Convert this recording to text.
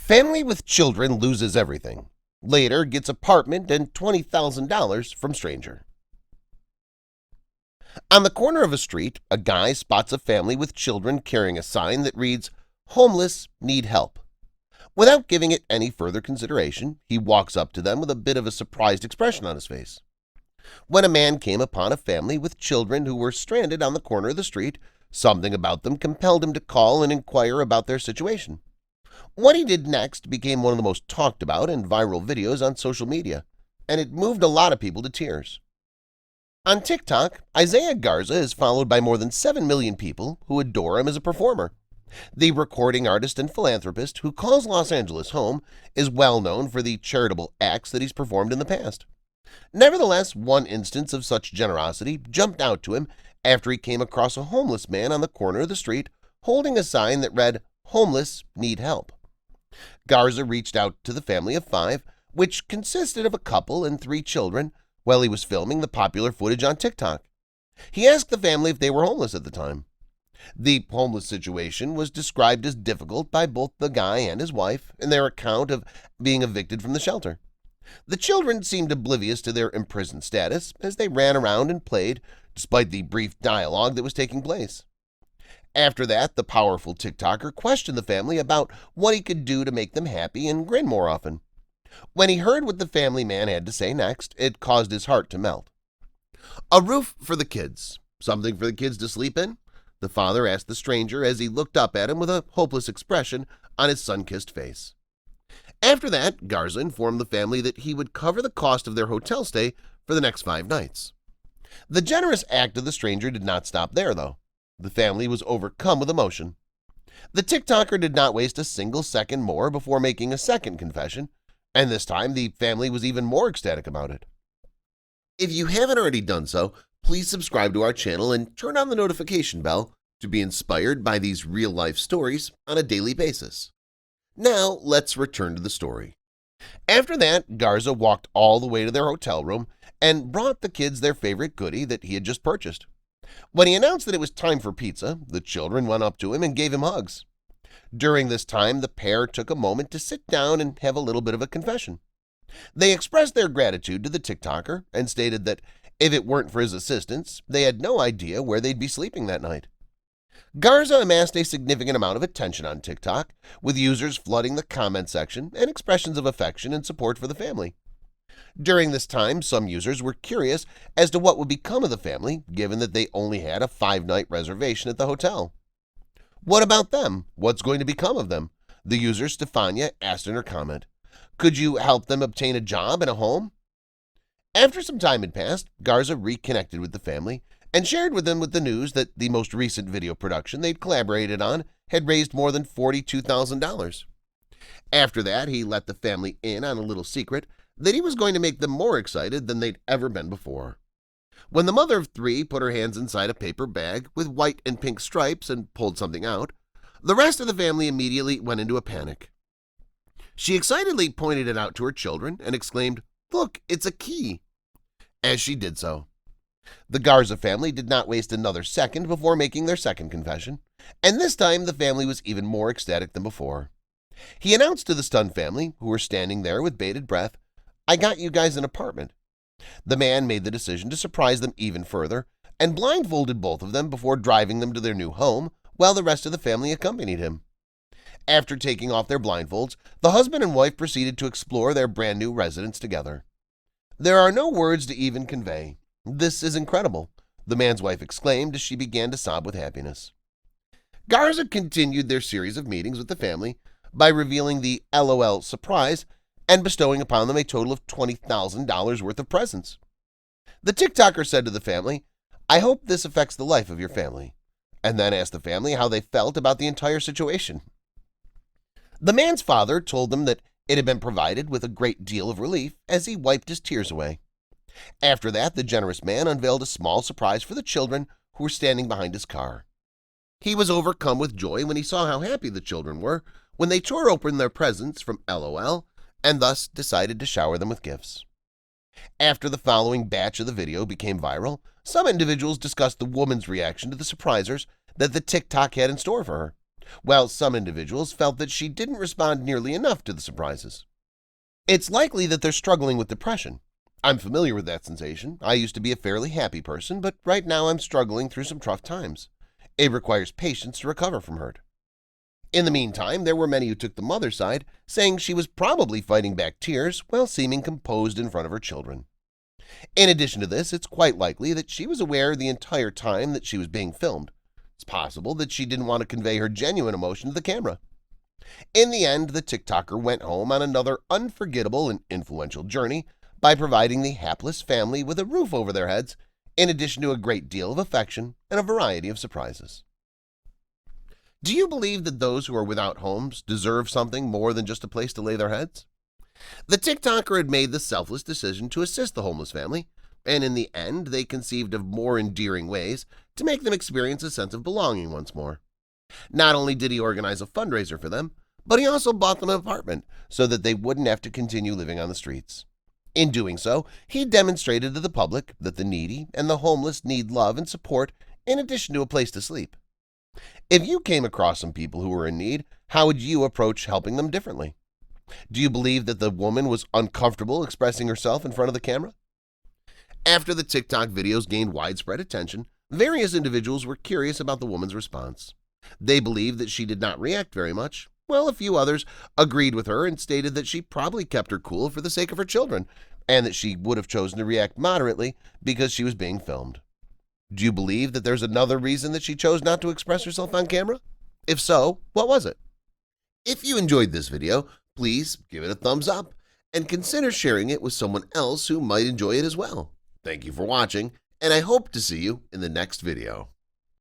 Family with children loses everything. Later gets apartment and $20,000 from stranger. On the corner of a street, a guy spots a family with children carrying a sign that reads, "Homeless, need help." Without giving it any further consideration, he walks up to them with a bit of a surprised expression on his face. When a man came upon a family with children who were stranded on the corner of the street, something about them compelled him to call and inquire about their situation. What he did next became one of the most talked about and viral videos on social media, and it moved a lot of people to tears. On TikTok, Isaiah Garza is followed by more than 7 million people who adore him as a performer. The recording artist and philanthropist who calls Los Angeles home is well known for the charitable acts that he's performed in the past. Nevertheless, one instance of such generosity jumped out to him after he came across a homeless man on the corner of the street holding a sign that read, "Homeless, need help." Garza reached out to the family of 5, which consisted of a couple and 3 children, while he was filming the popular footage on TikTok. He asked the family if they were homeless at the time. The homeless situation was described as difficult by both the guy and his wife in their account of being evicted from the shelter. The children seemed oblivious to their imprisoned status as they ran around and played, despite the brief dialogue that was taking place. After that, the powerful TikToker questioned the family about what he could do to make them happy and grin more often. When he heard what the family man had to say next, it caused his heart to melt. "A roof for the kids. Something for the kids to sleep in?" the father asked the stranger as he looked up at him with a hopeless expression on his sun-kissed face. After that, Garza informed the family that he would cover the cost of their hotel stay for the next 5 nights. The generous act of the stranger did not stop there, though. The family was overcome with emotion. The TikToker did not waste a single second more before making a second confession, and this time the family was even more ecstatic about it. If you haven't already done so, please subscribe to our channel and turn on the notification bell to be inspired by these real-life stories on a daily basis. Now, let's return to the story. After that, Garza walked all the way to their hotel room and brought the kids their favorite goodie that he had just purchased. When he announced that it was time for pizza, the children went up to him and gave him hugs. During this time, the pair took a moment to sit down and have a little bit of a confession. They expressed their gratitude to the TikToker and stated that if it weren't for his assistance, they had no idea where they'd be sleeping that night. Garza amassed a significant amount of attention on TikTok, with users flooding the comment section and expressions of affection and support for the family. During this time, some users were curious as to what would become of the family, given that they only had a 5-night reservation at the hotel. "What about them? What's going to become of them?" the user Stefania asked in her comment. "Could you help them obtain a job and a home?" After some time had passed, Garza reconnected with the family and shared with them the news that the most recent video production they'd collaborated on had raised more than $42,000. After that, he let the family in on a little secret that he was going to make them more excited than they'd ever been before. When the mother of 3 put her hands inside a paper bag with white and pink stripes and pulled something out, the rest of the family immediately went into a panic. She excitedly pointed it out to her children and exclaimed, "Look, it's a key!" as she did so. The Garza family did not waste another second before making their second confession, and this time the family was even more ecstatic than before. He announced to the stunned family, who were standing there with bated breath, "I got you guys an apartment." The man made the decision to surprise them even further and blindfolded both of them before driving them to their new home while the rest of the family accompanied him. After taking off their blindfolds, the husband and wife proceeded to explore their brand new residence together. "There are no words to even convey. This is incredible," the man's wife exclaimed as she began to sob with happiness. Garza continued their series of meetings with the family by revealing the LOL surprise and bestowing upon them a total of $20,000 worth of presents. The TikToker said to the family, "I hope this affects the life of your family," and then asked the family how they felt about the entire situation. The man's father told them that it had been provided with a great deal of relief as he wiped his tears away. After that, the generous man unveiled a small surprise for the children who were standing behind his car. He was overcome with joy when he saw how happy the children were when they tore open their presents from LOL and thus decided to shower them with gifts. After the following batch of the video became viral, some individuals discussed the woman's reaction to the surprisers that the TikTok had in store for her. while some individuals felt that she didn't respond nearly enough to the surprises. It's likely that they're struggling with depression. I'm familiar with that sensation. I used to be a fairly happy person, but right now I'm struggling through some tough times. It requires patience to recover from hurt. In the meantime, there were many who took the mother's side, saying she was probably fighting back tears while seeming composed in front of her children. In addition to this, it's quite likely that she was aware the entire time that she was being filmed. It's possible that she didn't want to convey her genuine emotion to the camera. In the end, the TikToker went home on another unforgettable and influential journey by providing the hapless family with a roof over their heads, in addition to a great deal of affection and a variety of surprises. Do you believe that those who are without homes deserve something more than just a place to lay their heads? The TikToker had made the selfless decision to assist the homeless family, and in the end, they conceived of more endearing ways to make them experience a sense of belonging once more. Not only did he organize a fundraiser for them, but he also bought them an apartment so that they wouldn't have to continue living on the streets. In doing so, he demonstrated to the public that the needy and the homeless need love and support in addition to a place to sleep. If you came across some people who were in need, how would you approach helping them differently? Do you believe that the woman was uncomfortable expressing herself in front of the camera? After the TikTok videos gained widespread attention, various individuals were curious about the woman's response. They believed that she did not react very much, while a few others agreed with her and stated that she probably kept her cool for the sake of her children, and that she would have chosen to react moderately because she was being filmed. Do you believe that there's another reason that she chose not to express herself on camera? If so, what was it? If you enjoyed this video, please give it a thumbs up and consider sharing it with someone else who might enjoy it as well. Thank you for watching, and I hope to see you in the next video.